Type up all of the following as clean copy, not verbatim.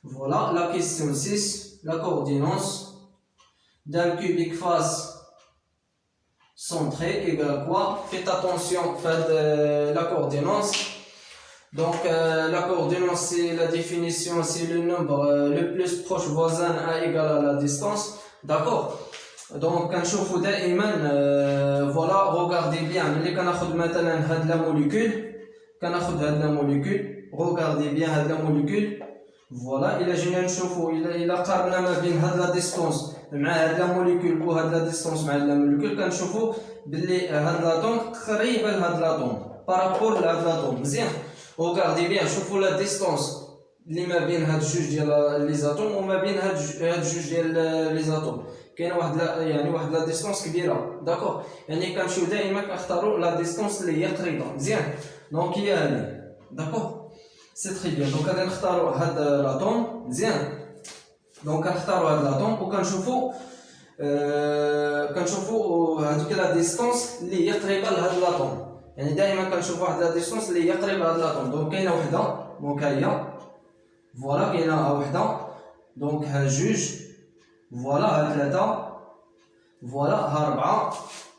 Voilà la question 6, la coordinance d'un cubique face centré égale quoi? Faites attention, faites la coordinance. Donc la coordinance, c'est la définition, c'est le nombre le plus proche voisin à égal à la distance. D'accord? Donc كنشوفوا دائما voilà, regardez bien ملي كناخذ مثلا هاد لا موليكول كناخذ هاد لا موليكول regardez bien هاد لا موليكول فوالا الا جينا نشوفوا الا قارنا ما بين هاد لا ديستونس مع هاد لا موليكول وهاد لا ديستونس مع لا موليكول كنشوفوا باللي هاد لاطوم قريبه لهاد لاطوم بارابور لهاد لاطوم مزيان regardez bien شوفوا لا ديستونس اللي ما بين هاد جوج ديال لي زاتوم وما بين هاد جوج ديال لي زاتوم كاينه واحد لا ديستونس كبيره داكور يعني كنمشيو دائما كنختاروا لا ديستونس اللي هي قريبه مزيان دونك هي هذه داكور سي تري بيان دونك غادي نختاروا هاد لاطوم مزيان دونك كنختاروا هاد لاطوم وكنشوفوا هذيك لا ديستونس اللي هي قريبه لهاد لاطوم يعني دائما كنشوفوا واحد لا ديستونس اللي هي قريبه لهاد لاطوم دونك كاينه وحده دونك هي فوالا كاينه وحده دونك ها جوج فوالا ها ثلاثة فوالا ها ربعة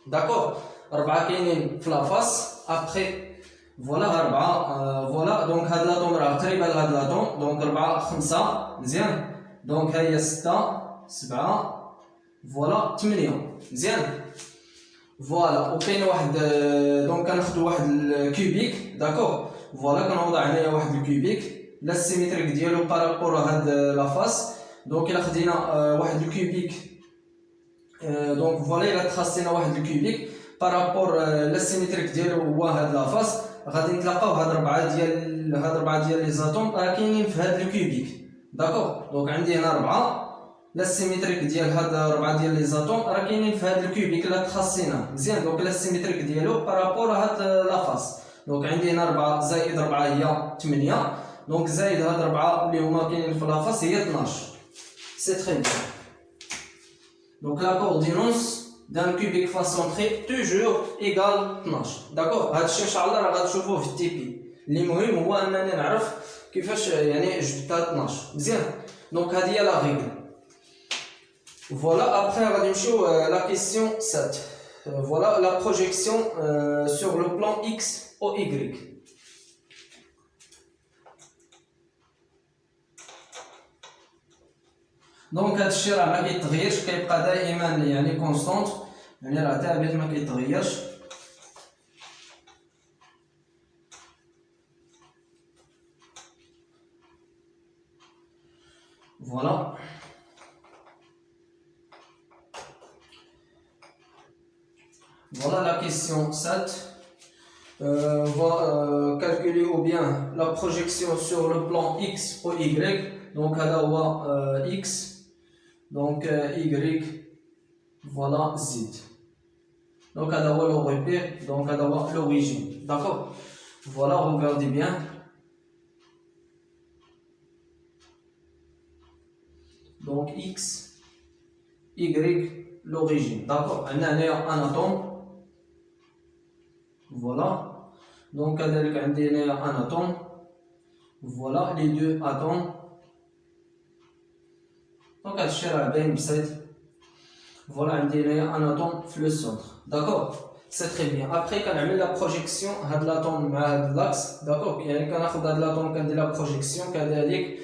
داكور ربعة كاينين في لافاس ابخي فوالا ها ربعة فوالا دونك هاد لاطوم راه قريبة لهاد لاطوم دونك ربعة خمسة مزيان دونك ها هي ستة سبعة فوالا ثمانية مزيان فوالا وكاين واحد دونك كناخدو واحد الكوبيك داكور فوالا كنوضع عليها واحد الكوبيك لا السيميتريك ديالو بارابور هاد لافاس دونك الا خدينا واحد الكوبيك دونك فوالا الا تخصينا واحد الكوبيك بارابور لا السيميتريك ديالو هو هاد لافاس غادي نتلاقاو هاد ربعه ديال لي زاتوم راه كاينين في هاد الكوبيك داكور دونك عندي هنا ربعه لا السيميتريك ديال هاد ربعه ديال لي زاتوم راه كاينين في هاد الكوبيك الا تخصينا مزيان دونك لا السيميتريك ديالو بارابور هاد لافاس دونك عندي هنا 4 زائد 4 هي 8 دونك زائد هاد 4 اللي هما كاينين في لافاس هي 12 سي تري بيان دونك لا كوردينونس دان كوبيك فاس سونتري توجور ايغال 12 داكور هادشي ان شاء الله راه غتشوفوه في التيبي اللي مهم هو انني نعرف كيفاش يعني جبتها 12 مزيان دونك هادي هي لا ريغل فوالا ابخي غادي نمشيو لا كيسيون 7 فوالا لا بروجيكسيون سور لو بلان اكس او y دونك هادشي راه ما كيتغيرش كيبقى دائما يعني كونستونت يعني راه ثابت ما كيتغيرش فوالا voilà la question 7 va calculer ou bien la projection sur le plan x ou y donc هذا هو x donc y voilà z donc هذا هو le repère donc هذا هو l'origine d'accord voilà regardez bien donc x y l'origine d'accord on a un atome voilà donc كذلك عندي هنا un atome voilà les deux atomes donc هادشي راه باين بسيط voilà عندي هنا un atome في le centre d'accord c'est très bien après كنعمل لا بروجيكسيون هاد l'atome مع هاد l'axe d'accord يعني كناخذ هاد l'atome كندير لا بروجيكسيون كذلك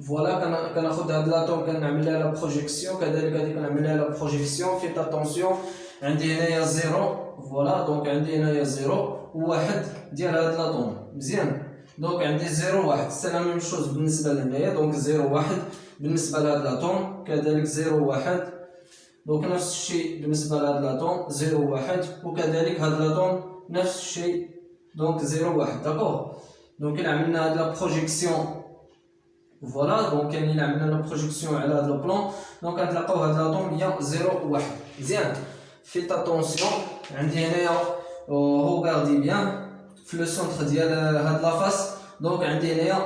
فوالا كناخذ هاد l'atome كنعمل لها لا بروجيكسيون كذلك هادي كنعمل لها لا بروجيكسيون فيت اتونسيون عندي هنايا زيرو فوالا دونك عندي هنايا زيرو وواحد ديال هاد لاطوم مزيان دونك عندي زيرو واحد سي لا ميم شوز بالنسبه لهنايا دونك زيرو واحد بالنسبه لهاد لاطوم كذلك زيرو واحد دونك نفس الشيء بالنسبه لهاد لاطوم زيرو واحد وكذلك هاد لاطوم نفس الشيء دونك زيرو واحد داكوغ دونك الا عملنا هاد لا بروجيكسيون فوالا دونك يعني الا عملنا لا بروجيكسيون على هاد البلان دونك غنتلاقاو هاد لاطوم هي زيرو واحد مزيان فيت اتونسيون عندي هنايا روغاردي بيان في لو سونتر ديال هاد لافاس دونك عندي هنايا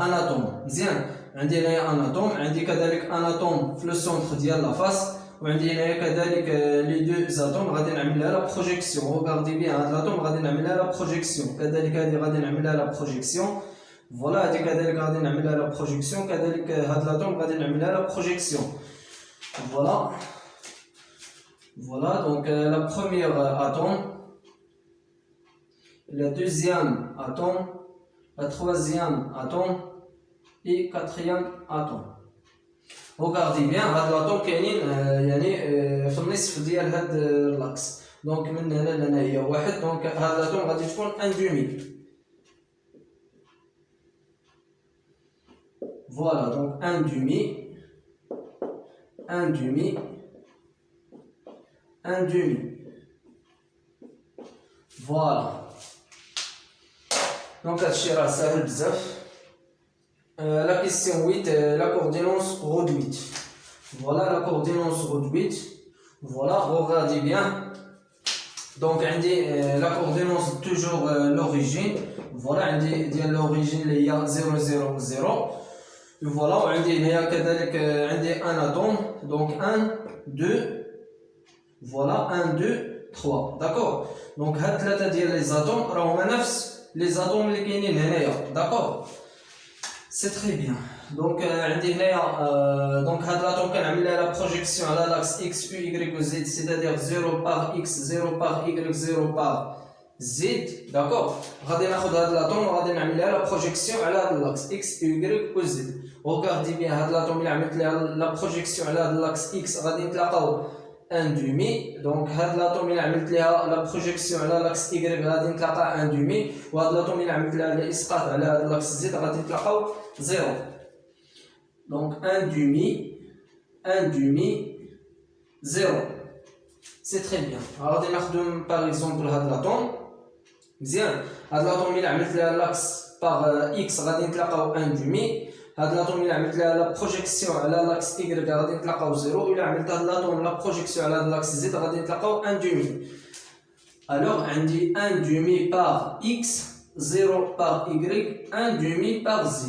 ان اتوم مزيان عندي هنايا ان اتوم عندي كذلك ان اتوم في لو سونتر ديال لافاس وعندي هنايا كذلك لي دو زاتوم غادي نعمل لها لا بروجيكسيون روغاردي بيان هاد لاتوم غادي نعمل لها لا بروجيكسيون كذلك هادي غادي نعمل لها لا بروجيكسيون فوالا هذه كذلك غادي نعملها لا بروجيكسيون كذلك هاد لاتوم غادي نعملها لا بروجيكسيون فوالا donc la première atome, le deuxième atome, le troisième atome et le quatrième atome. Regardez bien, هاد l'atome كاينين يعني في النصف ديال هاد l'axe. Donc من هنا لهنا هي واحد، donc هاد l'atome غادي تكون un demi. Voilà, donc un demi, un demi. Un demi. Voilà. Donc, la question 8, la coordonnance réduite. Voilà la coordonnance réduite. Voilà, regardez bien. Donc, la coordonnance toujours l'origine. Voilà, l'origine il y a 0, 0, 0. Voilà, il y a un atome. Donc, 1, 2. Voilà, 1, 2, 3, d'accord. Donc, les atomes, les atomes qui sont d'accord. C'est très bien. Donc, donc l'atome qui a la projection à l'axe X, U, Y, ou Z, c'est-à-dire 0 par X, 0 par Y, 0 par Z, d'accord. L'atome, on va la projection à l'axe X, Y, ou Z. Regardez bien, l'atome la projection à l'axe X, on va un demi, donc l'atome il a la projection à l'axe Y غادي نتلاقى un demi وهذا l'atome il a الاسقاط على l'axe Z غادي نتلاقاو 0 donc un demi 0 c'est très bien غادي نخدم par exemple هذا l'atome مزيان هذا l'atome il a l'axe par X غادي نتلاقاو un demi هاد l'atome il a la projection على l'axe Y غادي نتلاقاو 0 إلا عملت هاد l'atome la projection على l'axe Z غادي نتلاقاو 1 demi alors عندي 1 demi par X 0 par Y 1 demi par Z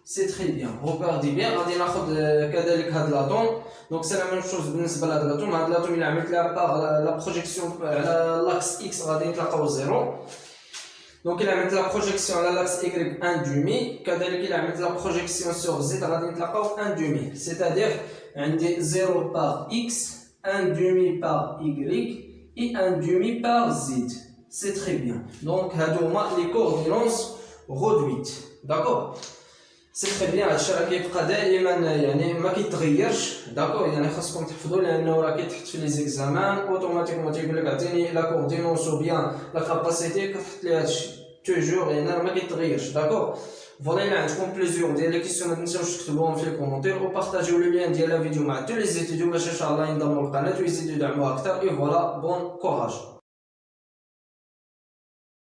c'est très bien regardez bien غادي ناخد كذلك هاد l'atome donc c'est la même chose بالنسبة لهاد l'atome هاد l'atome إلا عملت لها par la projection على l'axe X غادي نتلاقاو 0 donc il a mis la projection à l'axe Y 1 demi, il a mis la projection sur Z غادي نتلاقاو 1 demi, c'est-à-dire عندي 0 par X, 1 demi par Y et 1 demi par Z. C'est très bien. Donc هادو هما les coordonnées réduites. D'accord? سي تري بيان هادشي راه كيبقى دائما يعني ما كيتغيرش داكور يعني خاصكم تحفظوا لانه راه كيتحط في لي زيكزامان اوتوماتيكمون تيقول لك عطيني لا كوردينونس او بيان لا كاباسيتي كتحط ليها هادشي توجور يعني راه ما كيتغيرش داكور فوالا الا عندكم بليزيور ديال لي كيسيون ما تنساوش تكتبوهم في الكومونتير وبارطاجيو لو لين ديال لا فيديو مع تو لي زيتيديو باش ان شاء الله ينضموا للقناه ويزيدوا يدعموها اكثر اي فوالا بون كوراج